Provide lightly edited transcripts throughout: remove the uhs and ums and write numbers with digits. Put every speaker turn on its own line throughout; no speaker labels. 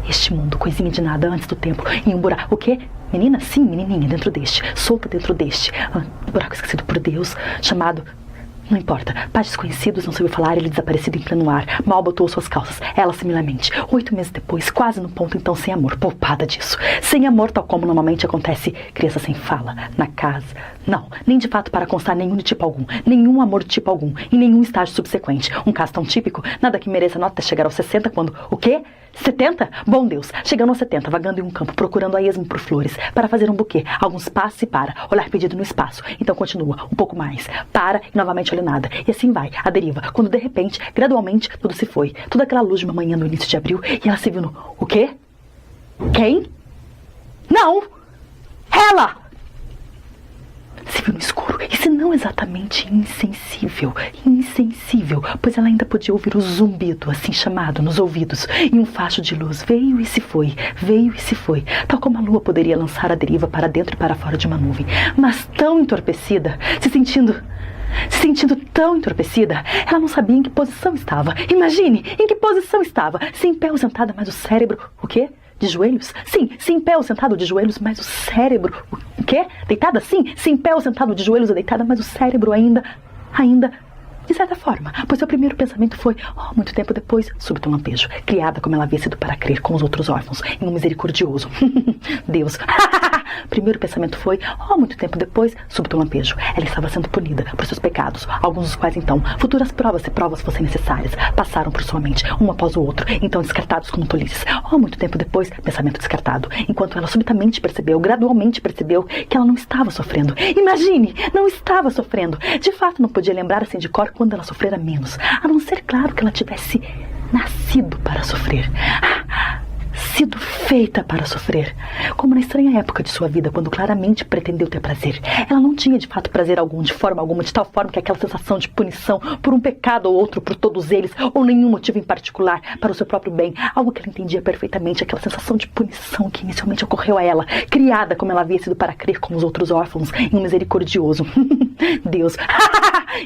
Este mundo, coisinha de nada antes do tempo, em um buraco. O quê? Menina? Sim, menininha, dentro deste. Solta dentro deste. Buraco esquecido por Deus, chamado... Não importa. Pais desconhecidos, não soube falar, ele desaparecido em pleno ar. Mal botou suas calças. Ela similarmente. 8 meses depois, quase no ponto, então sem amor. Poupada disso. Sem amor, tal como normalmente acontece. Criança sem fala. Na casa. Não. Nem de fato para constar nenhum de tipo algum. Nenhum amor de tipo algum. Em nenhum estágio subsequente. Um caso tão típico. Nada que mereça nota até chegar aos 60 quando... O quê? 70? Bom Deus, chegando aos 70, vagando em um campo, procurando a esmo por flores, para fazer um buquê, alguns passos e para, olhar perdido no espaço, então continua, um pouco mais, para e novamente olha nada, e assim vai, a deriva, quando de repente, gradualmente, tudo se foi, toda aquela luz de uma manhã no início de abril, e ela se viu no... O quê? Quem? Não! Ela! Se viu no escuro, e se não exatamente insensível, pois ela ainda podia ouvir o zumbido, assim chamado, nos ouvidos, e um facho de luz veio e se foi, tal como a lua poderia lançar a deriva para dentro e para fora de uma nuvem, mas tão entorpecida, se sentindo tão entorpecida, ela não sabia em que posição estava. Imagine, em que posição estava, se em pé ou sentada, mas o cérebro, o quê? De joelhos? Sim, se em pé ou sentado de joelhos, mas o cérebro... O quê? Deitada? Sim, se em pé ou sentado de joelhos ou deitada, mas o cérebro ainda... De certa forma, pois seu primeiro pensamento foi, muito tempo depois, súbito um lampejo, criada como ela havia sido para crer com os outros órfãos, em um misericordioso Deus. Primeiro pensamento foi, muito tempo depois, súbito um lampejo. Ela estava sendo punida por seus pecados, alguns dos quais então, futuras provas, se provas fossem necessárias, passaram por sua mente, um após o outro, então descartados como tolices. Muito tempo depois, pensamento descartado, enquanto ela subitamente percebeu, gradualmente percebeu, que ela não estava sofrendo. Imagine, não estava sofrendo. De fato, não podia lembrar assim de cor quando ela sofrera menos, a não ser, claro, que ela tivesse nascido para sofrer, sido feita para sofrer, como na estranha época de sua vida, quando claramente pretendeu ter prazer. Ela não tinha de fato prazer algum, de forma alguma, de tal forma que aquela sensação de punição por um pecado ou outro, por todos eles, ou nenhum motivo em particular, para o seu próprio bem, algo que ela entendia perfeitamente, aquela sensação de punição que inicialmente ocorreu a ela, criada como ela havia sido para crer com os outros órfãos, em um misericordioso Deus.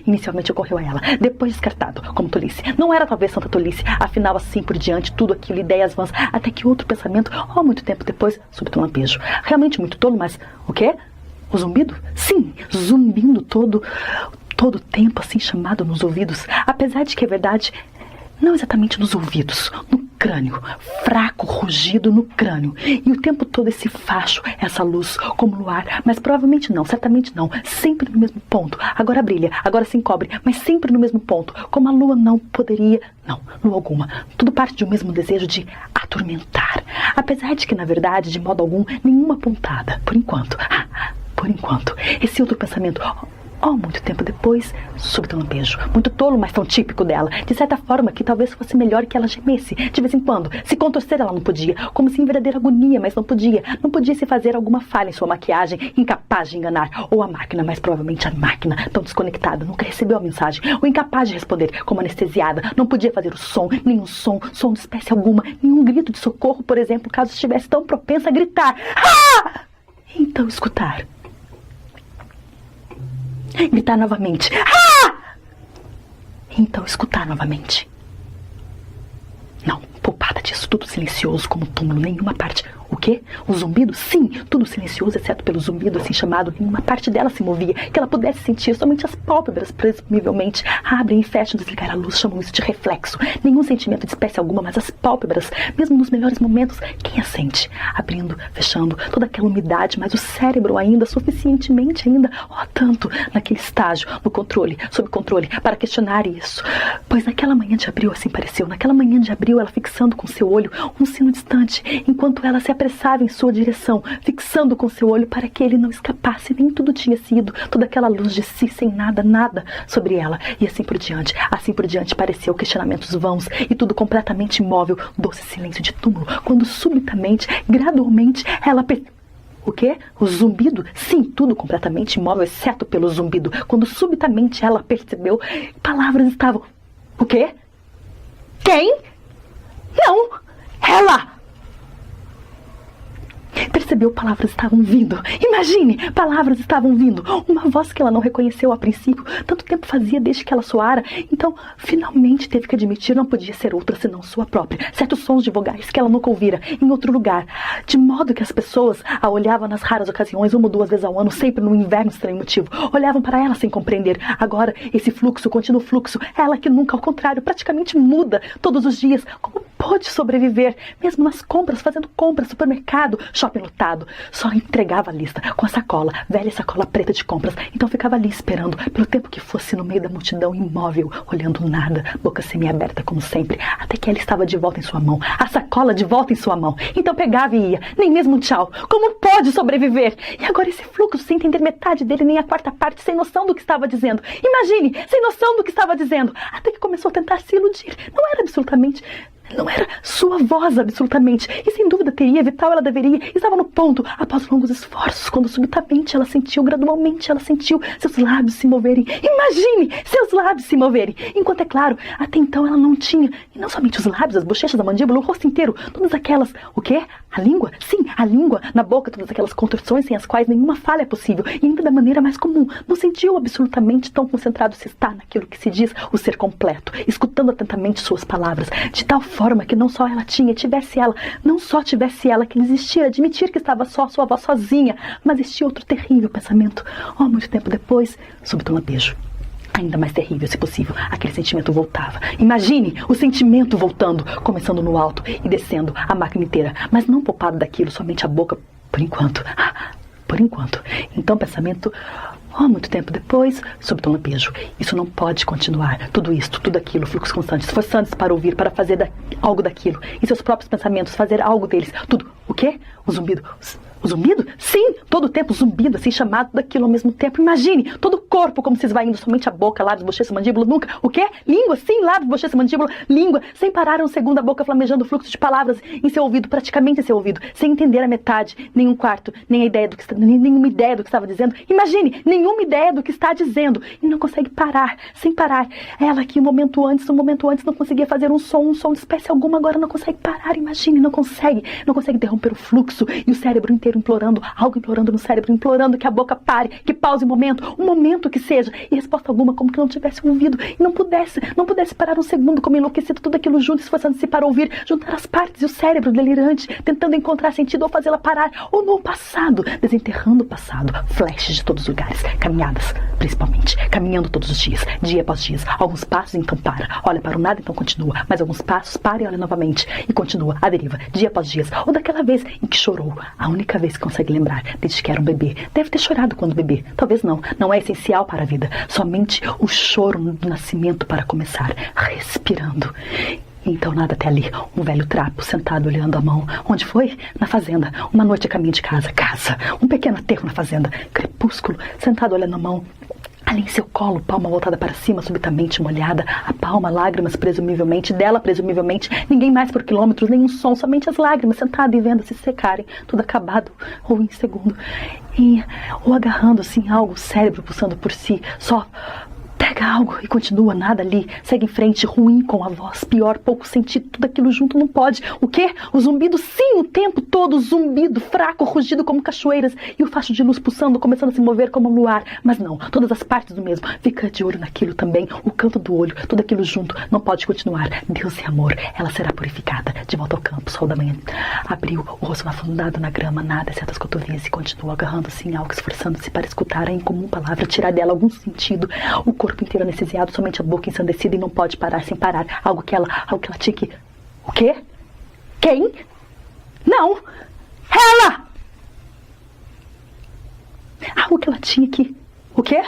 Inicialmente ocorreu a ela, depois descartado, como tolice. Não era talvez santa tolice, afinal assim por diante, tudo aquilo, ideias vãs, até que outro pensamento, muito tempo depois, súbito um lampejo. Realmente muito tolo, mas o quê? O zumbido? Sim, zumbindo todo o tempo, assim chamado nos ouvidos, apesar de que é verdade, não exatamente nos ouvidos, no crânio, fraco rugido no crânio, e o tempo todo esse facho, essa luz, como luar, mas provavelmente não, certamente não, sempre no mesmo ponto, agora brilha, agora se encobre, mas sempre no mesmo ponto, como a lua não poderia, não, lua alguma, tudo parte de um mesmo desejo de atormentar, apesar de que, na verdade, de modo algum, nenhuma pontada, por enquanto, esse outro pensamento, muito tempo depois, súbito um lampejo. Muito tolo, mas tão típico dela. De certa forma, que talvez fosse melhor que ela gemesse. De vez em quando. Se contorcer, ela não podia. Como se em verdadeira agonia, mas não podia. Não podia se fazer alguma falha em sua maquiagem, incapaz de enganar. Ou a máquina, mais provavelmente a máquina, tão desconectada, nunca recebeu a mensagem. Ou incapaz de responder, como anestesiada. Não podia fazer o som, nenhum som de espécie alguma. Nenhum grito de socorro, por exemplo, caso estivesse tão propensa a gritar. Então escutar. Gritar novamente. Então escutar novamente. Não, poupada disso, tudo silencioso como um túmulo, nenhuma parte... O quê? O zumbido? Sim, tudo silencioso, exceto pelo zumbido assim chamado. Nenhuma parte dela se movia, que ela pudesse sentir, somente as pálpebras, presumivelmente, abrem e fecham, desligar a luz, chamam isso de reflexo. Nenhum sentimento de espécie alguma, mas as pálpebras, mesmo nos melhores momentos, quem as sente? Abrindo, fechando, toda aquela umidade, mas o cérebro ainda, suficientemente ainda, tanto, naquele estágio, no controle, sob controle, para questionar isso. Pois naquela manhã de abril, assim pareceu, naquela manhã de abril, ela fixando com seu olho um sino distante, enquanto ela se apressava em sua direção, fixando com seu olho para que ele não escapasse, nem tudo tinha sido, toda aquela luz de si, sem nada sobre ela, e assim por diante pareceu questionamentos vãos, e tudo completamente imóvel, doce silêncio de túmulo, quando subitamente, gradualmente, ela O quê? O zumbido? Sim, tudo completamente imóvel, exceto pelo zumbido, quando subitamente ela percebeu, palavras estavam... O quê? Quem? Não! Ela! percebeu, palavras estavam vindo. Imagine, palavras estavam vindo. Uma voz que ela não reconheceu a princípio. Tanto tempo fazia desde que ela soara. Então, finalmente teve que admitir, não podia ser outra senão sua própria. Certos sons de vogais que ela nunca ouvira em outro lugar. De modo que as pessoas a olhavam nas raras ocasiões, uma ou duas vezes ao ano, sempre no inverno estranho motivo. Olhavam para ela sem compreender. Agora, esse fluxo, contínuo fluxo, ela que nunca, ao contrário, praticamente muda todos os dias. Como pôde sobreviver? Mesmo nas compras, fazendo compras, supermercado, shopping lotado. Só entregava a lista com a sacola, velha sacola preta de compras. Então ficava ali esperando, pelo tempo que fosse, no meio da multidão, imóvel, olhando nada, boca semi-aberta como sempre, até que ela estava de volta em sua mão, a sacola de volta em sua mão. Então pegava e ia, nem mesmo um tchau. Como pode sobreviver? E agora esse fluxo, sem entender metade dele, nem a quarta parte, sem noção do que estava dizendo. Imagine, sem noção do que estava dizendo. Até que começou a tentar se iludir. Não era sua voz, absolutamente. E sem dúvida teria, vital ela deveria. Estava no ponto, após longos esforços, quando subitamente ela sentiu, gradualmente ela sentiu seus lábios se moverem. Imagine, seus lábios se moverem. Enquanto, é claro, até então ela não tinha, e não somente os lábios, as bochechas, a mandíbula, o rosto inteiro, todas aquelas, o quê? A língua? Sim, a língua na boca, todas aquelas contorções sem as quais nenhuma falha é possível. E ainda da maneira mais comum. Não sentiu absolutamente tão concentrado se está naquilo que se diz o ser completo, escutando atentamente suas palavras, de tal forma que não só ela tinha, não só tivesse ela que existia, admitir que estava só, sua voz sozinha, mas existia outro terrível pensamento. Oh, muito tempo depois, súbito lampejo. Ainda mais terrível, se possível, aquele sentimento voltava. Imagine o sentimento voltando, começando no alto e descendo a máquina inteira, mas não poupado daquilo, somente a boca, por enquanto. Por enquanto. Então, pensamento... Oh, muito tempo depois, súbito lampejo. Isso não pode continuar. Tudo isto, tudo aquilo, fluxo constante, esforçando-se para ouvir, para fazer algo daquilo. E seus próprios pensamentos, fazer algo deles. Tudo. O quê? O zumbido. O zumbido? Sim, todo o tempo zumbido, assim chamado daquilo ao mesmo tempo. Imagine, todo o corpo como se esvaindo, somente a boca, lábios, bochecha, mandíbula, nunca. O quê? Língua, sim, lábios, bochecha, mandíbula, língua. Sem parar um segundo, a boca flamejando o fluxo de palavras em seu ouvido, praticamente em seu ouvido, sem entender a metade, nem um quarto, nem a ideia do que nenhuma ideia do que estava dizendo. Imagine, nenhuma ideia do que está dizendo. E não consegue parar, sem parar. Ela que um momento antes não conseguia fazer um som de espécie alguma, agora não consegue parar. Imagine, não consegue interromper o fluxo e o cérebro inteiro implorando, algo implorando no cérebro, implorando que a boca pare, que pause um momento que seja, e resposta alguma como que não tivesse ouvido, e não pudesse parar um segundo, como enlouquecido, tudo aquilo junto, esforçando-se para ouvir, juntar as partes e o cérebro delirante, tentando encontrar sentido ou fazê-la parar, ou no passado, desenterrando o passado, flashes de todos os lugares, caminhadas, principalmente, caminhando todos os dias, dia após dia, alguns passos, então para, olha para o nada, então continua, mais alguns passos, para e olha novamente, e continua, à deriva, dia após dia, ou daquela vez em que chorou, a única vez que consegue lembrar, desde que era um bebê. Deve ter chorado quando bebê. Talvez não é essencial para a vida. Somente o choro do nascimento para começar, respirando. Então nada até ali, um velho trapo sentado olhando a mão. Onde foi? Na fazenda. Uma noite a caminho de casa. Um pequeno aterro na fazenda. Crepúsculo, sentado olhando a mão. Ali em seu colo, palma voltada para cima, subitamente molhada, a palma, lágrimas, presumivelmente, dela, presumivelmente, ninguém mais por quilômetros, nenhum som, somente as lágrimas, sentada e vendo se secarem, tudo acabado, ou em segundo, ou agarrando assim algo, o cérebro pulsando por si, só... Pega algo e continua, nada ali, segue em frente, ruim com a voz, pior, pouco sentido, tudo aquilo junto não pode. O quê? O zumbido, sim, o tempo todo, zumbido, fraco, rugido como cachoeiras, e o facho de luz pulsando, começando a se mover como um luar. Mas não, todas as partes do mesmo, fica de olho naquilo também, o canto do olho, tudo aquilo junto, não pode continuar. Deus é amor, ela será purificada, de volta ao campo, sol da manhã. Abriu o rosto afundado na grama, nada, exceto as cotovelas, e continua agarrando-se em algo, esforçando-se para escutar a incomum palavra, tirar dela algum sentido. O corpo inteiro anestesiado, somente a boca ensandecida e não pode parar sem parar. Algo que ela tinha que... O quê? Quem? Não! Ela! Algo que ela tinha que... O quê?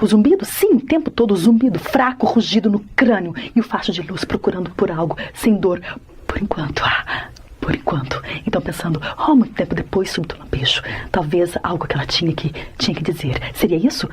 O zumbido? Sim, o tempo todo o zumbido, fraco, rugido no crânio e o facho de luz procurando por algo, sem dor, por enquanto. Por enquanto. Então pensando, muito tempo depois, súbito lampejo. Talvez algo que ela tinha que dizer. Seria isso?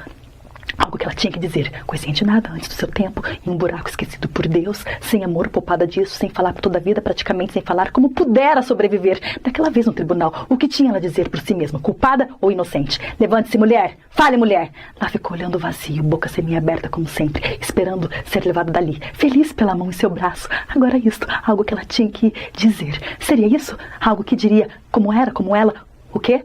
Algo que ela tinha que dizer, coisinha de nada, antes do seu tempo, em um buraco esquecido por Deus, sem amor, poupada disso, sem falar por toda a vida, praticamente sem falar como pudera sobreviver. Daquela vez no tribunal, o que tinha ela a dizer por si mesma, culpada ou inocente? Levante-se, mulher! Fale, mulher! Lá ficou olhando vazio, boca semi-aberta como sempre, esperando ser levada dali, feliz pela mão em seu braço. Agora isto, algo que ela tinha que dizer. Seria isso? Algo que diria como era, como ela, o quê?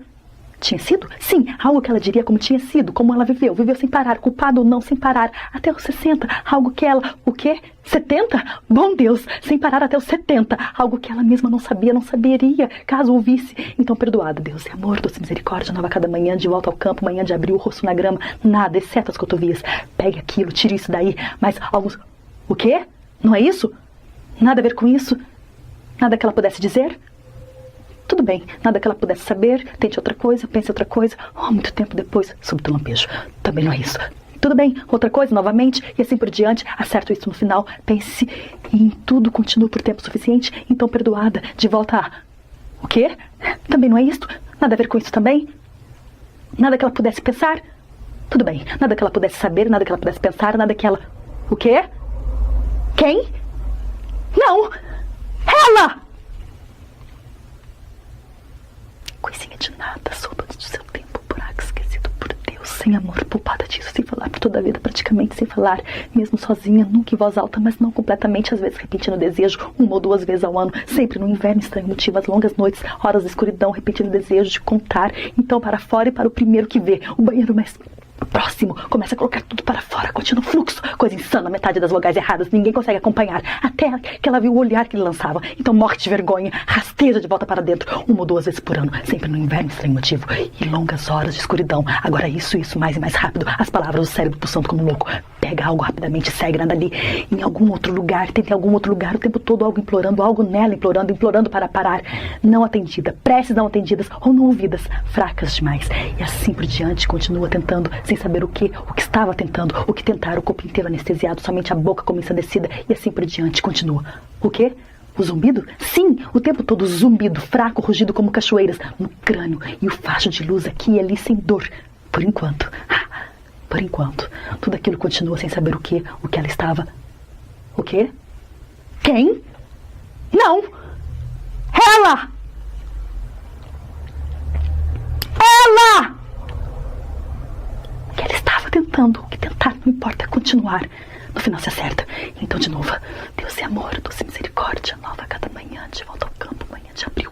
Tinha sido? Sim, algo que ela diria como tinha sido, como ela viveu sem parar, culpada ou não, sem parar, até os 60, algo que ela, o quê? 70? Bom Deus, sem parar até os 70, algo que ela mesma não sabia, não saberia, caso ouvisse. Então perdoada, Deus é amor, doce misericórdia, nova cada manhã, de volta ao campo, manhã de abril, o rosto na grama, nada, exceto as cotovias. Pegue aquilo, tire isso daí, mas alguns... O quê? Não é isso? Nada a ver com isso? Nada que ela pudesse dizer? Tudo bem, nada que ela pudesse saber, tente outra coisa, pense outra coisa. Oh, muito tempo depois, súbito lampejo. Também não é isso. Tudo bem, outra coisa, novamente, e assim por diante. Acerto isso no final, pense em tudo, continua por tempo suficiente. Então perdoada, de volta a... O quê? Também não é isso? Nada a ver com isso também? Nada que ela pudesse pensar? Tudo bem, nada que ela pudesse saber, nada que ela pudesse pensar, nada que ela... O quê? Quem? Não! Ela! Coisinha de nada, solta antes do seu tempo, buraco esquecido por Deus, sem amor, poupada disso, sem falar por toda a vida, praticamente sem falar, mesmo sozinha, nunca em voz alta, mas não completamente, às vezes repetindo desejo, 1 ou 2 vezes ao ano, sempre no inverno, estranho motivo, as longas noites, horas de escuridão, repetindo desejo de contar, então para fora e para o primeiro que vê, o banheiro mais... próximo, começa a colocar tudo para fora, continua o fluxo, coisa insana, metade das vogais erradas, ninguém consegue acompanhar, até que ela viu o olhar que ele lançava, então morre de vergonha, rasteja de volta para dentro, 1 ou 2 vezes por ano, sempre no inverno, estranho motivo, e longas horas de escuridão, agora isso, mais e mais rápido, as palavras do cérebro pulsando como louco, pega algo rapidamente, segue nada ali, em algum outro lugar, tenta em algum outro lugar, o tempo todo algo implorando, algo nela implorando para parar, não atendida, preces não atendidas ou não ouvidas, fracas demais, e assim por diante, continua tentando, sem saber o que estava tentando, o que tentar, o corpo inteiro anestesiado, somente a boca como ensandecida, e assim por diante, continua. O quê? O zumbido? Sim, o tempo todo zumbido, fraco, rugido como cachoeiras, no crânio, e o facho de luz aqui e ali sem dor, por enquanto. Por enquanto, tudo aquilo continua sem saber o que ela estava. O quê? Quem? Não! Ela! Ela! O que ela estava tentando, o que tentar, não importa, é continuar. No final se acerta. Então, de novo, Deus é amor, doce misericórdia, nova a cada manhã, de volta ao campo, manhã de abril.